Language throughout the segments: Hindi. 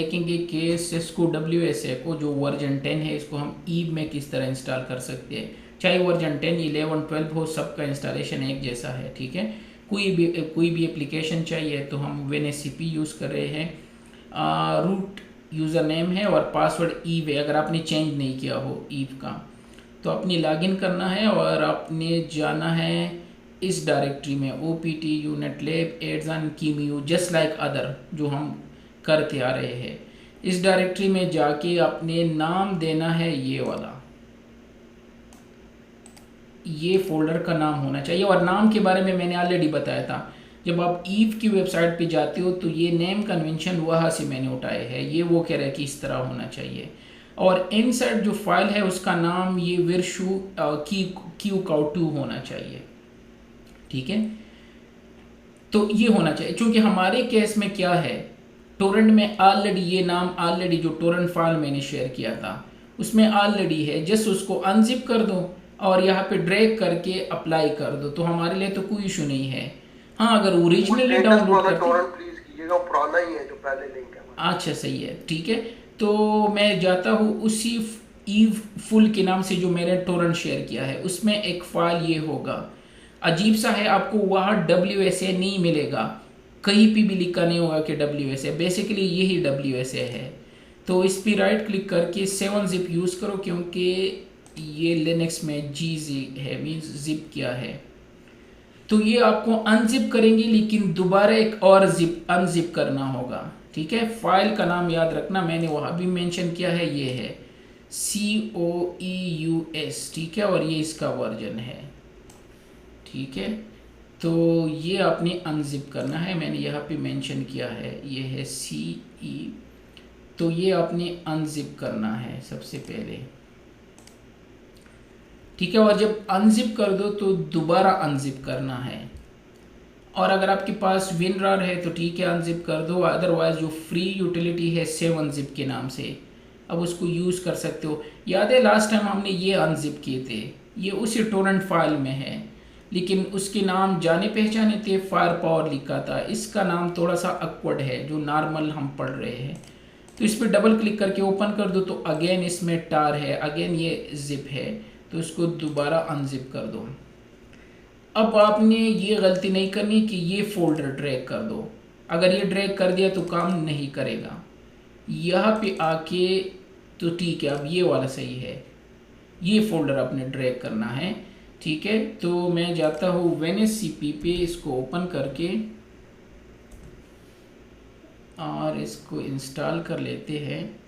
देखेंगे कि सिस्को WSA को जो वर्जन 10 है इसको हम ईव में किस तरह इंस्टॉल कर सकते हैं। चाहे वर्जन 10, 11, 12 हो, सबका इंस्टॉलेशन एक जैसा है, ठीक है। कोई भी एप्लीकेशन चाहिए तो हम WinSCP यूज़ कर रहे हैं। रूट यूज़र नेम है और पासवर्ड ईव है, अगर आपने चेंज नहीं किया हो ईव का तो अपनी लॉगिन करना है और आपने जाना है इस डायरेक्टरी में OPT unit lab aids and कीम्यू जस्ट लाइक अदर जो हम करते आ रहे हैं। इस डायरेक्टरी में जाके अपने नाम देना है ये वाला, ये फोल्डर का नाम होना चाहिए। और नाम के बारे में मैंने ऑलरेडी बताया था, जब आप ईव की वेबसाइट पे जाते हो तो ये नेम कन्वेंशन वहाँ से मैंने उठाए हैं, ये वो कह रहा है कि इस तरह होना चाहिए। और इनसाइड जो फाइल है उसका नाम ये विरशु क्यू काउ2 होना चाहिए, ठीक है। तो ये होना चाहिए, क्योंकि हमारे केस में क्या है, टोरेंट में ऑलरेडी ये नाम ऑलरेडी जो टोरेंट फाइल मैंने शेयर किया था उसमें ऑलरेडी है। जस्ट उसको अनजिप कर दो और यहाँ पे ड्रैग करके अप्लाई कर दो, तो हमारे लिए तो कोई इशू नहीं है। हाँ, अगर ओरिजिनली डाउनलोड करते, प्लीज कीजिएगा, पुराना ही है जो पहले लिंक है। अच्छा सही है, ठीक है। तो मैं जाता हूँ उसी ईव फुल के नाम से जो मैंने टोरेंट शेयर किया है, उसमें एक फाइल ये होगा। अजीब सा है, आपको वहाँ WSA नहीं मिलेगा, कहीं भी लिखा नहीं होगा कि WSA, बेसिकली यही WSA है। तो इस पर राइट क्लिक करके 7-zip यूज़ करो, क्योंकि ये लिनक्स में जी है, मीन्स जिप किया है। तो ये आपको अनजिप करेंगे, लेकिन दोबारा एक और जिप अनजिप करना होगा, ठीक है। फाइल का नाम याद रखना, मैंने वहाँ भी मेंशन किया है, ये है COEUS, ठीक है। और ये इसका वर्जन है, ठीक है। तो ये आपने अनजिप करना है, मैंने यहाँ पे मेंशन किया है, ये है CE। तो ये आपने अनजिप करना है सबसे पहले, ठीक है। और जब अनजिप कर दो तो दोबारा अनजिप करना है। और अगर आपके पास WinRAR है तो ठीक है, अनजिप कर दो, अदरवाइज जो फ्री यूटिलिटी है 7-zip के नाम से, अब उसको यूज़ कर सकते हो। याद है लास्ट टाइम हमने ये अनजिप किए थे, ये उसी टोरेंट फाइल में है, लेकिन उसके नाम जाने पहचाने थे, फायर पावर लिखा था। इसका नाम थोड़ा सा अकवर्ड है जो नॉर्मल हम पढ़ रहे हैं। तो इस पर डबल क्लिक करके ओपन कर दो, तो अगेन इसमें टार है, अगेन ये जिप है, तो इसको दोबारा अनजिप कर दो। अब आपने ये गलती नहीं करनी कि ये फोल्डर ड्रैग कर दो, अगर ये ड्रैग कर दिया तो काम नहीं करेगा। यहाँ पे आके तो ठीक है, अब ये वाला सही है, ये फोल्डर आपने ड्रैग करना है, ठीक है। तो मैं जाता हूँ WinSCP पे, इसको ओपन करके और इसको इंस्टॉल कर लेते हैं।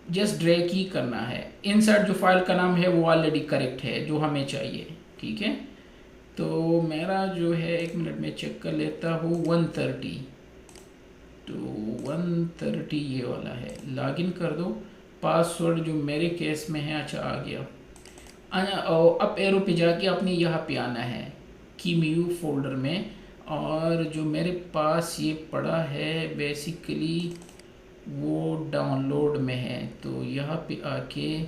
जस्ट ड्रैग ही करना है, इनसाइड जो फाइल का नाम है वो ऑलरेडी करेक्ट है जो हमें चाहिए, ठीक है। तो मेरा जो है, एक मिनट में चेक कर लेता हूँ, 130, तो 130 ये वाला है। लॉगिन कर दो, पासवर्ड जो मेरे केस में है, अच्छा आ गया। अप एरो पे जाके अपने यहाँ पे आना है कीम्यू फोल्डर में, और जो मेरे पास ये पड़ा है बेसिकली वो डाउनलोड में है। तो यहाँ पे आके,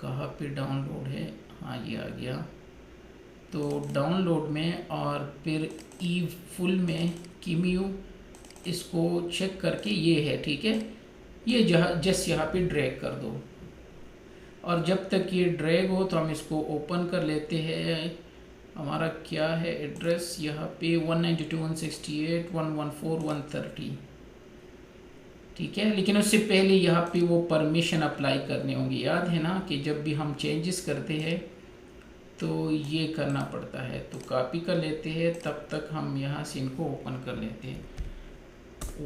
कहाँ पे डाउनलोड है, हाँ ये आ गया। तो डाउनलोड में और फिर ईव फुल में कीम्यू, इसको चेक करके ये है, ठीक है। ये जस्ट यहाँ पे ड्रैग कर दो, और जब तक ये ड्रैग हो तो हम इसको ओपन कर लेते हैं। हमारा क्या है एड्रेस, यहाँ पे 192.168.114.130, ठीक है। लेकिन उससे पहले यहाँ पे वो परमिशन अप्लाई करने होंगे, याद है ना कि जब भी हम चेंजेस करते हैं तो ये करना पड़ता है। तो कॉपी कर लेते हैं, तब तक हम यहाँ से इनको ओपन कर लेते हैं।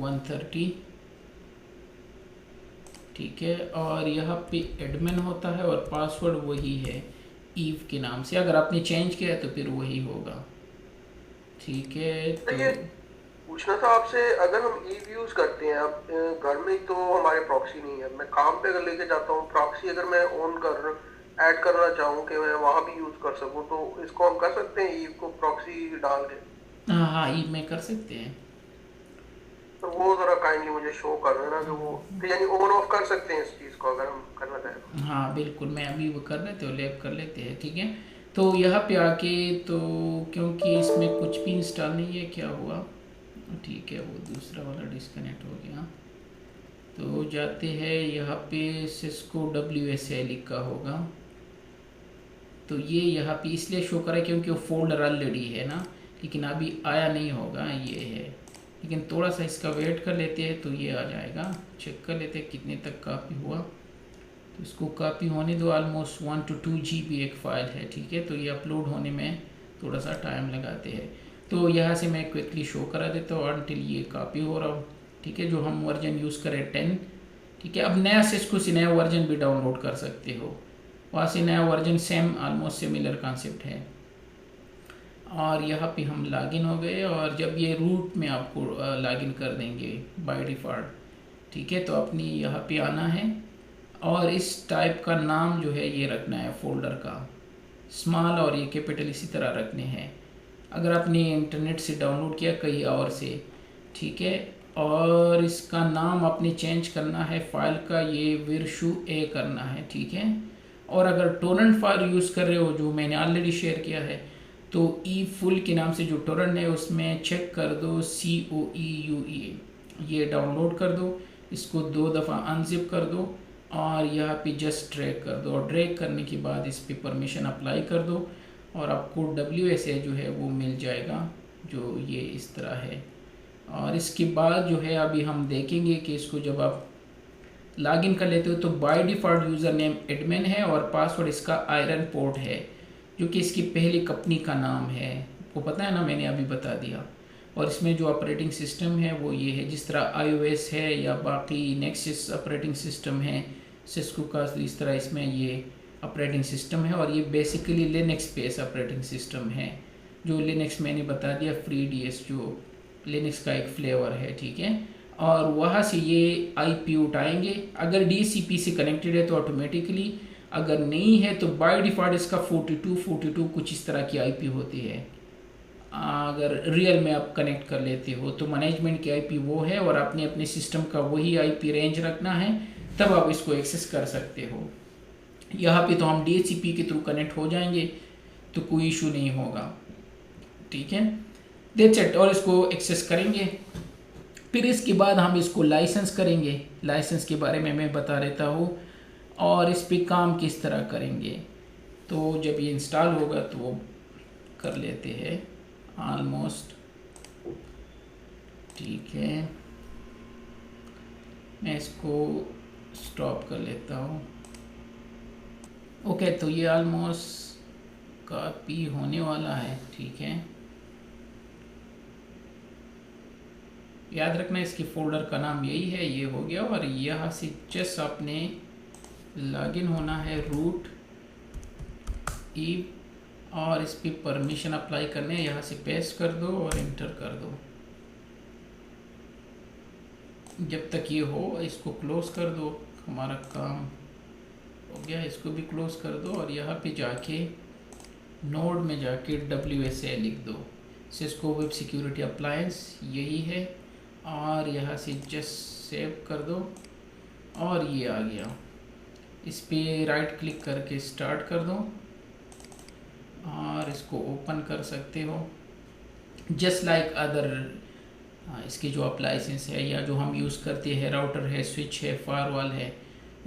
130, ठीक है। और यहाँ पे एडमिन होता है और पासवर्ड वही है ईव के नाम से, अगर आपने चेंज किया है तो फिर वही होगा, ठीक है। तो ये पूछना था आपसे, अगर हम ईव यूज करते हैं, अब घर में तो हमारे प्रॉक्सी नहीं है, मैं काम पे अगर लेके जाता हूँ प्रॉक्सी, अगर मैं ऑन कर ऐड करना चाहूँ कि मैं वहां भी यूज कर सकूँ, तो इसको हम कर सकते हैं ईव को प्रॉक्सी डाल के? हाँ हाँ, ईव में कर सकते हैं। तो वो जरा काइंडली मुझे शो कर देना कि वो, तो यानी ऑन ऑफ कर सकते हैं इस चीज को अगर हम करना चाहें तो? हाँ बिल्कुल, मैं अभी वो कर लेते हो, लैब कर लेते हैं, ठीक है। तो यहाँ पे आके तो क्योंकि इसमें कुछ भी इंस्टॉल नहीं है, क्या हुआ, ठीक है वो दूसरा वाला डिस्कनेक्ट हो गया। तो जाते हैं यहाँ पे सिस्को WSA लिखा होगा, तो ये यहाँ पे इसलिए शो करा क्योंकि वो फोल्डर ऑलरेडी है ना, लेकिन अभी आया नहीं होगा, ये है। लेकिन थोड़ा सा इसका वेट कर लेते हैं तो ये आ जाएगा। चेक कर लेते हैं कितने तक कॉपी हुआ, तो इसको कॉपी होने दो। ऑलमोस्ट 1 to 2 GB एक फ़ाइल है, ठीक है। तो ये अपलोड होने में थोड़ा सा टाइम लगाते हैं। तो यहाँ से मैं क्विकली शो करा देता हूँ अनटिल ये कॉपी हो रहा हो, ठीक है। जो हम वर्जन यूज़ करें 10, ठीक है। अब नया सिस्को से नया वर्जन भी डाउनलोड कर सकते हो, वहाँ से नया version same almost similar concept है। और यहाँ पे हम लॉगिन हो गए, और जब ये रूट में आपको लॉगिन कर देंगे बाय डिफ़ॉल्ट, ठीक है। तो अपनी यहाँ पे आना है और इस टाइप का नाम जो है ये रखना है फोल्डर का, स्मॉल और ये कैपिटल इसी तरह रखने हैं। अगर आपने इंटरनेट से डाउनलोड किया कहीं और से, ठीक है। और इसका नाम आपने चेंज करना है फाइल का, ये विरशु ए करना है, ठीक है। और अगर टोरेंट फाइल यूज़ कर रहे हो जो मैंने ऑलरेडी शेयर किया है, तो ई फुल के नाम से जो टोरेंट है उसमें चेक कर दो COEUE, ये डाउनलोड कर दो। इसको 2 दफ़ा अनजिप कर दो और यहाँ पे जस्ट ड्रैग कर दो, और ड्रैग करने के बाद इस पे परमिशन अप्लाई कर दो और आपको WSA जो है वो मिल जाएगा, जो ये इस तरह है। और इसके बाद जो है अभी हम देखेंगे कि इसको जब आप लॉगिन कर लेते हो तो by default user name admin है और पासवर्ड इसका आयरन पोर्ट है, जो कि इसकी पहली कंपनी का नाम है, आपको पता है ना, मैंने अभी बता दिया। और इसमें जो ऑपरेटिंग सिस्टम है वो ये है, जिस तरह iOS है या बाकी नेक्सस ऑपरेटिंग सिस्टम है सिस्को का, इस तरह इसमें ये ऑपरेटिंग सिस्टम है। और ये basically Linux base operating system है, जो लिनक्स मैंने बता दिया FreeDS जो लिनक्स का एक फ्लेवर है, ठीक है। और वहाँ से ये IP उठाएंगे, अगर DHCP से कनेक्टेड है तो ऑटोमेटिकली, अगर नहीं है तो बाय डिफ़ॉल्ट इसका 42 कुछ इस तरह की IP होती है। अगर रियल में आप कनेक्ट कर लेते हो तो मैनेजमेंट की IP वो है, और आपने अपने सिस्टम का वही IP रेंज रखना है, तब आप इसको एक्सेस कर सकते हो। यहाँ पे तो हम DHCP के थ्रू कनेक्ट हो जाएंगे तो कोई इशू नहीं होगा, ठीक है। That's it. और इसको एक्सेस करेंगे, फिर इसके बाद हम इसको लाइसेंस करेंगे। लाइसेंस के बारे में मैं बता देता हूँ और इस पे काम किस तरह करेंगे। तो जब ये इंस्टॉल होगा तो वो कर लेते हैं ऑलमोस्ट, ठीक है। मैं इसको स्टॉप कर लेता हूँ। ओके, तो ये ऑलमोस्ट कॉपी होने वाला है, ठीक है। याद रखना इसकी फोल्डर का नाम यही है, ये हो गया। और यहाँ से जस्ट आपने लॉगिन होना है रूट ई, और इस पर परमिशन अप्लाई करने हैं, यहाँ से पेस्ट कर दो और इंटर कर दो। जब तक ये हो इसको क्लोज कर दो, हमारा काम हो गया। इसको भी क्लोज कर दो और यहाँ पे जाके नोड में जाके WSA लिख दो, सिस्को वेब सिक्योरिटी अप्लायंस यही है। और यहाँ से जस्ट सेव कर दो और ये आ गया। इस पे राइट क्लिक करके स्टार्ट कर दो और इसको ओपन कर सकते हो जस्ट लाइक अदर इसके जो अप्लायंसेस है या जो हम यूज़ करते हैं, राउटर है, स्विच है, फायरवॉल है,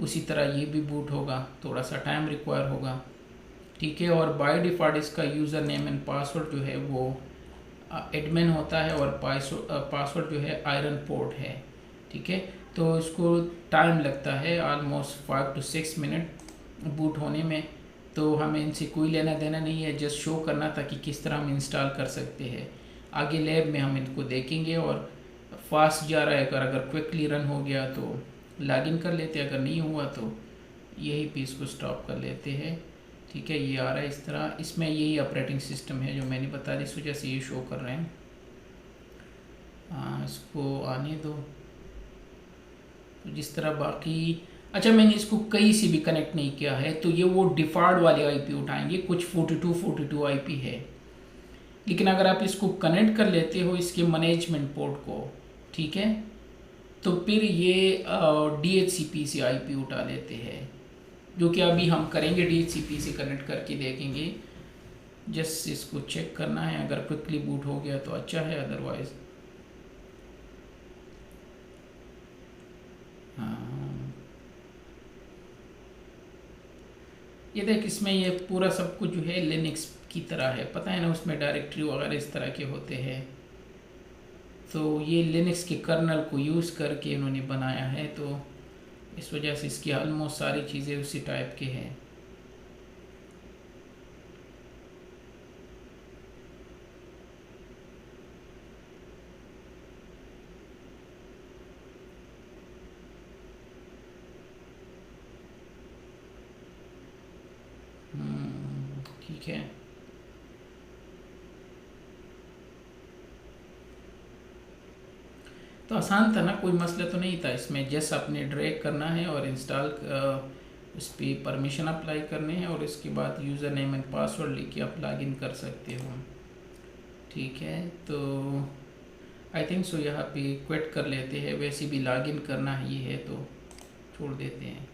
उसी तरह ये भी बूट होगा। थोड़ा सा टाइम रिक्वायर होगा, ठीक है। और बाय डिफ़ॉल्ट इसका यूज़र नेम एंड पासवर्ड जो है वो एडमिन होता है और पासवर्ड जो है आयरन पोर्ट है, ठीक है। तो इसको टाइम लगता है ऑलमोस्ट 5 to 6 मिनट बूट होने में। तो हमें इनसे कोई लेना देना नहीं है, जस्ट शो करना था कि किस तरह हम इंस्टॉल कर सकते हैं। आगे लैब में हम इनको देखेंगे। और फास्ट जा रहा है, अगर क्विकली रन हो गया तो लॉगिन कर लेते हैं, अगर नहीं हुआ तो यही पे इसको स्टॉप कर लेते हैं, ठीक है। ये आ रहा है इस तरह, इसमें यही ऑपरेटिंग सिस्टम है जो मैंने बता दी, इस वजह से ये शो कर रहे हैं। इसको आने दो। तो जिस तरह बाकी, अच्छा मैंने इसको कहीं से भी कनेक्ट नहीं किया है, तो ये वो डिफ़ॉल्ट वाले IP उठाएंगे, कुछ 42 IP है। लेकिन अगर आप इसको कनेक्ट कर लेते हो इसके मैनेजमेंट पोर्ट को, ठीक है, तो फिर ये DHCP से IP उठा लेते हैं, जो कि अभी हम करेंगे, DHCP से कनेक्ट करके देखेंगे। जस्ट इसको चेक करना है, अगर क्विकली बूट हो गया तो अच्छा है, अदरवाइज़ हाँ। ये देख, इसमें ये पूरा सब कुछ जो है लिनक्स की तरह है, पता है ना, उसमें डायरेक्टरी वगैरह इस तरह के होते हैं। तो ये लिनक्स के कर्नल को यूज़ करके इन्होंने बनाया है, तो इस वजह से इसकी ऑलमोस्ट सारी चीज़ें उसी टाइप के हैं। ठीक है। तो आसान था ना, कोई मसला तो नहीं था इसमें, जस्ट आपने ड्रैग करना है और इंस्टॉल उस पर परमिशन अप्लाई करने हैं, और इसके बाद यूज़र नेम एंड पासवर्ड लेके आप लॉगिन कर सकते हो। ठीक है, तो आई थिंक सो यहाँ पे क्विट कर लेते हैं, वैसे भी लॉगिन करना ही है तो छोड़ देते हैं।